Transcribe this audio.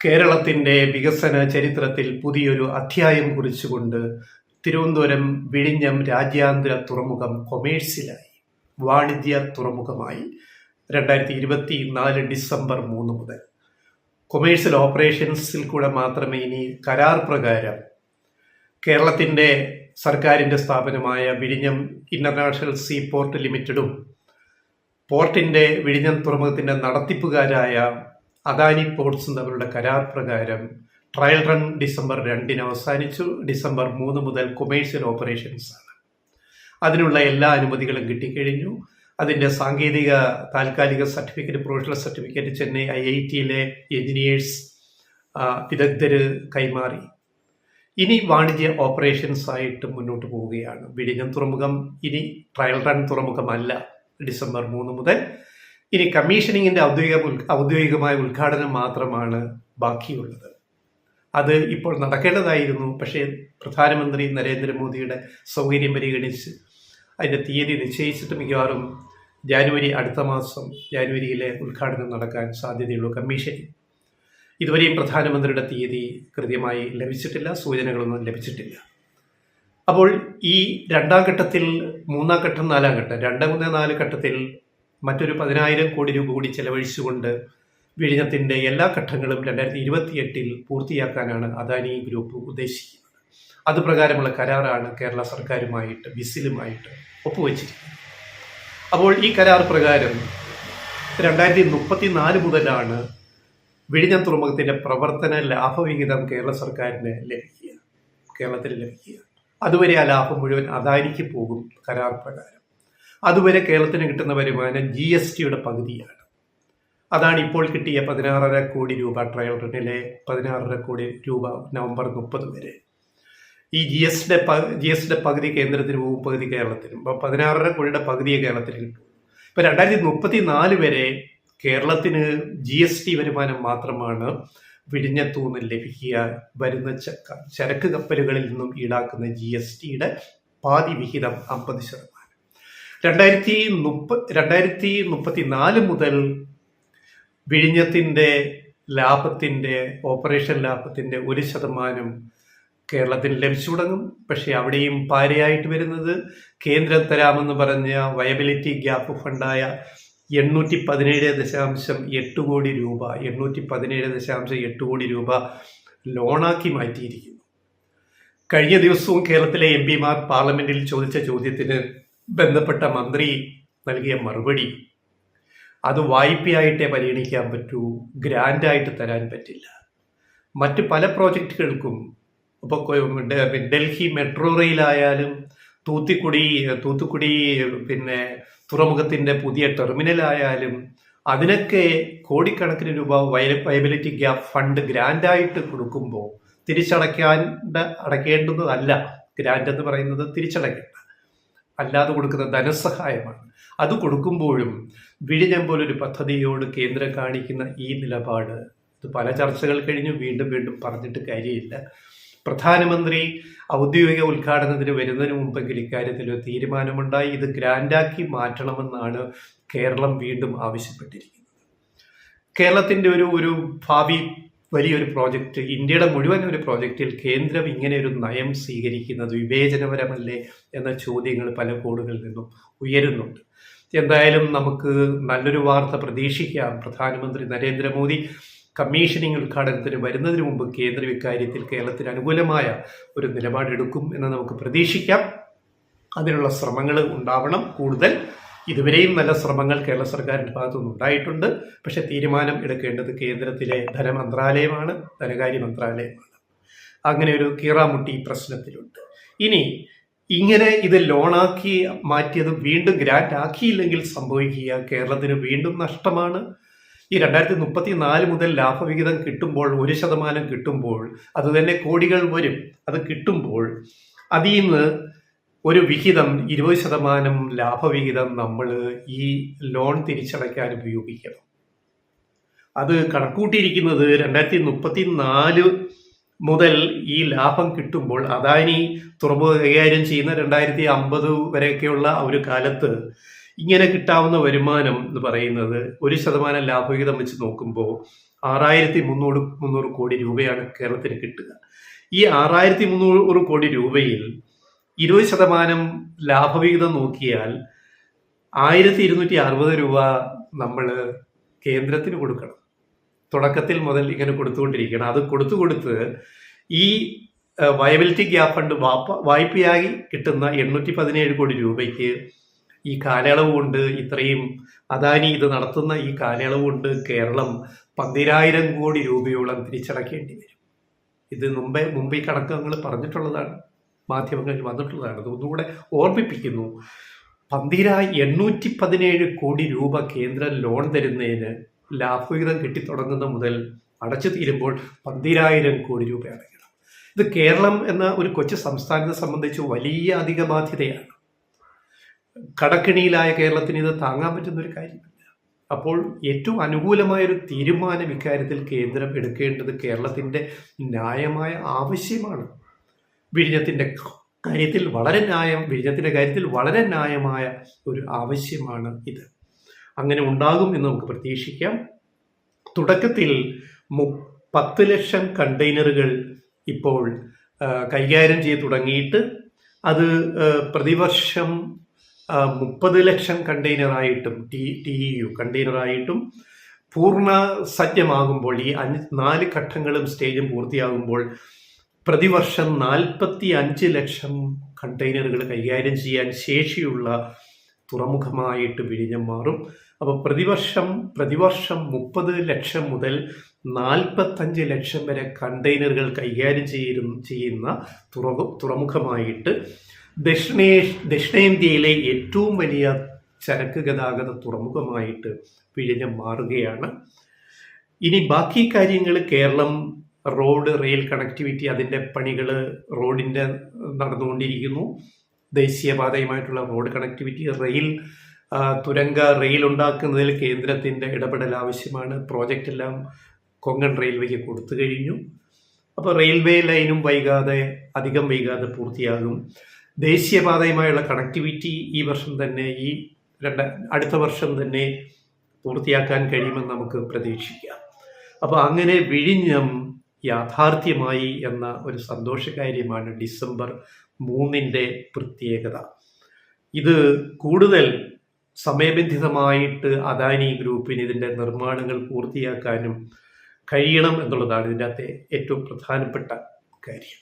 കേരളത്തിൻ്റെ വികസന ചരിത്രത്തിൽ പുതിയൊരു അധ്യായം കുറിച്ചുകൊണ്ട് തിരുവനന്തപുരം വിഴിഞ്ഞം രാജ്യാന്തര തുറമുഖം കൊമേഴ്സ്യലായി, വാണിജ്യ തുറമുഖമായി 2024 ഡിസംബർ 3 മുതൽ. കൊമേഴ്സ്യൽ ഓപ്പറേഷൻസിൽ കൂടെ മാത്രമേ ഇനി കരാർ പ്രകാരം കേരളത്തിൻ്റെ സർക്കാരിൻ്റെ സ്ഥാപനമായ വിഴിഞ്ഞം ഇൻ്റർനാഷണൽ സീ പോർട്ട് ലിമിറ്റഡും പോർട്ടിൻ്റെ വിഴിഞ്ഞം തുറമുഖത്തിൻ്റെ നടത്തിപ്പുകാരായ അദാനി പോർട്സും തമ്മിലുള്ള കരാർ പ്രകാരം ട്രയൽ റൺ ഡിസംബർ 2 അവസാനിച്ചു. ഡിസംബർ 3 മുതൽ കൊമേഴ്സ്യൽ ഓപ്പറേഷൻസ് ആണ്. അതിനുള്ള എല്ലാ അനുമതികളും കിട്ടിക്കഴിഞ്ഞു. അതിൻ്റെ സാങ്കേതിക താൽക്കാലിക സർട്ടിഫിക്കറ്റ്, പ്രൊഫഷണൽ സർട്ടിഫിക്കറ്റ് ചെന്നൈ IIT-യിലെ എഞ്ചിനീയേഴ്സ് വിദഗ്ധർ കൈമാറി. ഇനി വാണിജ്യ ഓപ്പറേഷൻസ് ആയിട്ട് മുന്നോട്ട് പോവുകയാണ്. വിഴിഞ്ഞം തുറമുഖം ഇനി ട്രയൽ റൺ തുറമുഖമല്ല. ഡിസംബർ 3 മുതൽ ഇനി കമ്മീഷനിങ്ങിൻ്റെ ഔദ്യോഗികമായ ഉദ്ഘാടനം മാത്രമാണ് ബാക്കിയുള്ളത്. അത് ഇപ്പോൾ നടക്കേണ്ടതായിരുന്നു. പക്ഷേ പ്രധാനമന്ത്രി നരേന്ദ്രമോദിയുടെ സൗകര്യം പരിഗണിച്ച് അതിൻ്റെ തീയതി നിശ്ചയിച്ചിട്ട് മിക്കവാറും അടുത്ത മാസം ജാനുവരിയിലെ ഉദ്ഘാടനം നടക്കാൻ സാധ്യതയുള്ളൂ. കമ്മീഷനിങ് ഇതുവരെയും പ്രധാനമന്ത്രിയുടെ തീയതി കൃത്യമായി ലഭിച്ചിട്ടില്ല, സൂചനകളൊന്നും ലഭിച്ചിട്ടില്ല. അപ്പോൾ ഈ രണ്ടാം ഘട്ടത്തിൽ, മൂന്നാം ഘട്ടം, നാലാം ഘട്ടം, 2, 3, 4 ഘട്ടത്തിൽ മറ്റൊരു 10,000 കോടി രൂപ കൂടി ചെലവഴിച്ചുകൊണ്ട് വിഴിഞ്ഞത്തിൻ്റെ എല്ലാ ഘട്ടങ്ങളും 2028 പൂർത്തിയാക്കാനാണ് അദാനി ഗ്രൂപ്പ് ഉദ്ദേശിക്കുന്നത്. അതുപ്രകാരമുള്ള കരാറാണ് കേരള സർക്കാരുമായിട്ട്, വിസിലുമായിട്ട് ഒപ്പുവെച്ചിരിക്കുന്നത്. അപ്പോൾ ഈ കരാർ പ്രകാരം 2034 മുതലാണ് വിഴിഞ്ഞം തുറമുഖത്തിൻ്റെ പ്രവർത്തന ലാഭവിഹിതം കേരള സർക്കാരിന് ലഭിക്കുക, കേരളത്തിന് ലഭിക്കുക. അതുവരെ ആ ലാഭം മുഴുവൻ അദാനിക്ക് പോകും കരാർ പ്രകാരം. അതുവരെ കേരളത്തിന് കിട്ടുന്ന വരുമാനം GSTയുടെ പകുതിയാണ്. അതാണ് ഇപ്പോൾ കിട്ടിയ 16.5 കോടി രൂപ, ട്രയൽ റണ്ണിലെ 16.5 കോടി രൂപ നവംബർ 30 വരെ. ഈ GSTയുടെ പകുതി കേന്ദ്രത്തിന് പോകും, പകുതി കേരളത്തിനും. അപ്പോൾ 16.5 കോടിയുടെ പകുതിയെ കേരളത്തിന് കിട്ടും. ഇപ്പോൾ 2034 വരെ കേരളത്തിന് GST വരുമാനം മാത്രമാണ് വിഴിഞ്ഞത്തൂന്ന് ലഭിക്കുക. വരുന്ന ചരക്ക് കപ്പലുകളിൽ നിന്നും ഈടാക്കുന്ന GSTയുടെ പാതി വിഹിതം 50%. 2034 മുതൽ വിഴിഞ്ഞത്തിൻ്റെ ലാഭത്തിൻ്റെ, ഓപ്പറേഷൻ ലാഭത്തിൻ്റെ 1% കേരളത്തിന് ലഭിച്ചു തുടങ്ങും. പക്ഷേ അവിടെയും പാരയായിട്ട് വരുന്നത് കേന്ദ്രം തരാമെന്ന് പറഞ്ഞ വയബിലിറ്റി ഗ്യാപ്പ് ഫണ്ടായ 817.8 കോടി രൂപ 817.8 കോടി രൂപ ലോണാക്കി മാറ്റിയിരിക്കുന്നു. കഴിഞ്ഞ ദിവസവും കേരളത്തിലെ MP-മാർ പാർലമെന്റിൽ ചോദിച്ച ചോദ്യത്തിന് ബന്ധപ്പെട്ട മന്ത്രി നൽകിയ മറുപടി, അത് വായ്പയായിട്ടേ പരിഗണിക്കാൻ പറ്റൂ, ഗ്രാൻഡായിട്ട് തരാൻ പറ്റില്ല. മറ്റ് പല പ്രോജക്റ്റുകൾക്കും, ഇപ്പോൾ ഡൽഹി മെട്രോ റെയിലായാലും തൂത്തുക്കുടി പിന്നെ തുറമുഖത്തിൻ്റെ പുതിയ ടെർമിനലായാലും അതിനൊക്കെ കോടിക്കണക്കിന് രൂപ വയബിലിറ്റി ഗ്യാപ്പ് ഫണ്ട് ഗ്രാൻഡായിട്ട് കൊടുക്കുമ്പോൾ അടയ്ക്കേണ്ടതല്ല. ഗ്രാൻഡ് എന്ന് പറയുന്നത് തിരിച്ചടയ്ക്കേണ്ട, അല്ലാതെ കൊടുക്കുന്ന ധനസഹായമാണ്. അത് കൊടുക്കുമ്പോഴും വിഴിഞ്ഞം പോലൊരു പദ്ധതിയോട് കേന്ദ്രം കാണിക്കുന്ന ഈ നിലപാട്, ഇത് പല ചർച്ചകൾ കഴിഞ്ഞു, വീണ്ടും പറഞ്ഞിട്ട് കാര്യമില്ല. പ്രധാനമന്ത്രി ഔദ്യോഗിക ഉദ്ഘാടനത്തിന് വരുന്നതിന് മുമ്പെങ്കിൽ ഇക്കാര്യത്തിൽ ഒരു തീരുമാനമുണ്ടായി. ഇത് ഗ്രാൻഡാക്കി മാറ്റണമെന്നാണ് കേരളം വീണ്ടും ആവശ്യപ്പെട്ടിരിക്കുന്നത്. കേരളത്തിൻ്റെ ഒരു ഭാവി വലിയൊരു പ്രോജക്റ്റ്, ഇന്ത്യയുടെ മുഴുവൻ ഒരു പ്രോജക്റ്റിൽ കേന്ദ്രം ഇങ്ങനെ ഒരു നയം സ്വീകരിക്കുന്നത് വിവേചനപരമല്ലേ എന്ന ചോദ്യങ്ങൾ പല കോണുകളിൽ നിന്നും ഉയരുന്നുണ്ട്. എന്തായാലും നമുക്ക് നല്ലൊരു വാർത്ത പ്രതീക്ഷിക്കാം. പ്രധാനമന്ത്രി നരേന്ദ്രമോദി കമ്മീഷനിങ് ഉദ്ഘാടനത്തിന് വരുന്നതിന് മുമ്പ് കേന്ദ്രം ഇക്കാര്യത്തിൽ കേരളത്തിന് അനുകൂലമായ ഒരു നിലപാടെടുക്കും എന്ന് നമുക്ക് പ്രതീക്ഷിക്കാം. അതിനുള്ള ശ്രമങ്ങൾ ഉണ്ടാവണം കൂടുതൽ. ഇതുവരെയും നല്ല ശ്രമങ്ങൾ കേരള സർക്കാരിൻ്റെ ഭാഗത്തുനിന്ന് ഉണ്ടായിട്ടുണ്ട്. പക്ഷേ തീരുമാനം എടുക്കേണ്ടത് കേന്ദ്രത്തിലെ ധനമന്ത്രാലയമാണ്, ധനകാര്യ മന്ത്രാലയമാണ്. അങ്ങനെ ഒരു കീറാമുട്ടി പ്രശ്നത്തിലുണ്ട്. ഇനി ഇങ്ങനെ ഇത് ലോണാക്കി മാറ്റിയത് വീണ്ടും ഗ്രാൻഡ് ആക്കിയില്ലെങ്കിൽ സംഭവിക്കുക കേരളത്തിന് വീണ്ടും നഷ്ടമാണ്. ഈ 2034 മുതൽ ലാഭവിഹിതം കിട്ടുമ്പോൾ, 1% കിട്ടുമ്പോൾ, അത് തന്നെ കോടികൾ വരും. അത് കിട്ടുമ്പോൾ അതിൽ നിന്ന് ഒരു വിഹിതം, 20% ലാഭവിഹിതം നമ്മൾ ഈ ലോൺ തിരിച്ചടയ്ക്കാൻ ഉപയോഗിക്കണം. അത് കണക്കൂട്ടിയിരിക്കുന്നത് 2034 മുതൽ ഈ ലാഭം കിട്ടുമ്പോൾ, അദാനി തുറമുഖം കൈകാര്യം ചെയ്യുന്ന 2050 വരെയൊക്കെയുള്ള ഒരു കാലത്ത് ഇങ്ങനെ കിട്ടാവുന്ന വരുമാനം എന്ന് പറയുന്നത് 1% ലാഭവിഹിതം വെച്ച് നോക്കുമ്പോൾ $6300 കോടി രൂപയാണ് കേരളത്തിന് കിട്ടുക. ഈ $6300 കോടി രൂപയിൽ 20% ലാഭവിഹിതം നോക്കിയാൽ 1260 രൂപ നമ്മൾ കേന്ദ്രത്തിന് കൊടുക്കണം. തുടക്കത്തിൽ മുതൽ ഇങ്ങനെ കൊടുത്തുകൊണ്ടിരിക്കണം. അത് കൊടുത്ത് ഈ വയബിലിറ്റി ഗ്യാപ് ഫണ്ട് വായ്പയായി കിട്ടുന്ന 817 കോടി രൂപയ്ക്ക് ഈ കാലയളവ് കൊണ്ട് ഇത്രയും അദാനി ഇത് നടത്തുന്ന ഈ കാലയളവ് കൊണ്ട് കേരളം 12,000 കോടി രൂപയോളം തിരിച്ചടക്കേണ്ടി വരും. ഇത് മുമ്പ് ഈ കണക്ക് ഞങ്ങൾ പറഞ്ഞിട്ടുള്ളതാണ്, മാധ്യമങ്ങളിൽ വന്നിട്ടുള്ളതാണ്. അത് ഒന്നുകൂടെ ഓർമ്മിപ്പിക്കുന്നു. 817 കോടി രൂപ കേന്ദ്രം ലോൺ തരുന്നതിന് ലാഭവിഹിതം കിട്ടിത്തുടങ്ങുന്ന മുതൽ അടച്ചു തീരുമ്പോൾ 12,000 കോടി രൂപ അടയ്ക്കണം. ഇത് കേരളം എന്ന ഒരു കൊച്ചു സംസ്ഥാനത്തെ സംബന്ധിച്ച് വലിയ അധിക ബാധ്യതയാണ്. കടക്കിണിയിലായ കേരളത്തിന് ഇത് താങ്ങാൻ പറ്റുന്ന ഒരു കാര്യമില്ല. അപ്പോൾ ഏറ്റവും അനുകൂലമായൊരു തീരുമാനം ഇക്കാര്യത്തിൽ കേന്ദ്രം എടുക്കേണ്ടത് കേരളത്തിൻ്റെ ന്യായമായ ആവശ്യമാണ്. വിഴിഞ്ഞത്തിൻ്റെ കാര്യത്തിൽ വളരെ ന്യായമായ ഒരു ആവശ്യമാണ് ഇത്. അങ്ങനെ ഉണ്ടാകും എന്ന് നമുക്ക് പ്രതീക്ഷിക്കാം. തുടക്കത്തിൽ 10 ലക്ഷം കണ്ടെയ്നറുകൾ ഇപ്പോൾ കൈകാര്യം ചെയ്ത് തുടങ്ങിയിട്ട് അത് പ്രതിവർഷം 30 ലക്ഷം കണ്ടെയ്നറായിട്ടും TEU കണ്ടെയ്നറായിട്ടും പൂർണ്ണ സജ്ജമാകുമ്പോൾ ഈ 4 ഘട്ടങ്ങളും സ്റ്റേജും പൂർത്തിയാകുമ്പോൾ പ്രതിവർഷം 45 ലക്ഷം കണ്ടെയ്നറുകൾ കൈകാര്യം ചെയ്യാൻ ശേഷിയുള്ള തുറമുഖമായിട്ട് വിഴിഞ്ഞം മാറും. അപ്പോൾ പ്രതിവർഷം 30 ലക്ഷം മുതൽ 45 ലക്ഷം വരെ കണ്ടെയ്നറുകൾ കൈകാര്യം ചെയ്യുന്ന തുറമുഖമായിട്ട് ദക്ഷിണേന്ത്യയിലെ ഏറ്റവും വലിയ ചരക്ക് ഗതാഗത തുറമുഖമായിട്ട് വിഴിഞ്ഞം മാറുകയാണ്. ഇനി ബാക്കി കാര്യങ്ങൾ കേരളം റോഡ് റെയിൽ കണക്ടിവിറ്റി അതിൻ്റെ പണികൾ റോഡിൻ്റെ നടന്നുകൊണ്ടിരിക്കുന്നു. ദേശീയപാതയുമായിട്ടുള്ള റോഡ് കണക്ടിവിറ്റി, തുരങ്ക റെയിൽ ഉണ്ടാക്കുന്നതിൽ കേന്ദ്രത്തിൻ്റെ ഇടപെടൽ ആവശ്യമാണ്. പ്രോജക്റ്റ് എല്ലാം കൊങ്കൺ റെയിൽവേക്ക് കൊടുത്തു കഴിഞ്ഞു. അപ്പോൾ റെയിൽവേ ലൈനും അധികം വൈകാതെ പൂർത്തിയാകും. ദേശീയപാതയുമായുള്ള കണക്ടിവിറ്റി അടുത്ത വർഷം തന്നെ പൂർത്തിയാക്കാൻ കഴിയുമെന്ന് നമുക്ക് പ്രതീക്ഷിക്കാം. അപ്പോൾ അങ്ങനെ വിഴിഞ്ഞം യാഥാർത്ഥ്യമായി എന്ന ഒരു സന്തോഷകാര്യമാണ് ഡിസംബർ 3 പ്രത്യേകത. ഇത് കൂടുതൽ സമയബന്ധിതമായിട്ട് അദാനി ഗ്രൂപ്പിന് ഇതിൻ്റെ നിർമ്മാണങ്ങൾ പൂർത്തിയാക്കാനും കഴിയണം എന്നുള്ളതാണ് ഇതിൻ്റെ അകത്തെ ഏറ്റവും പ്രധാനപ്പെട്ട കാര്യം.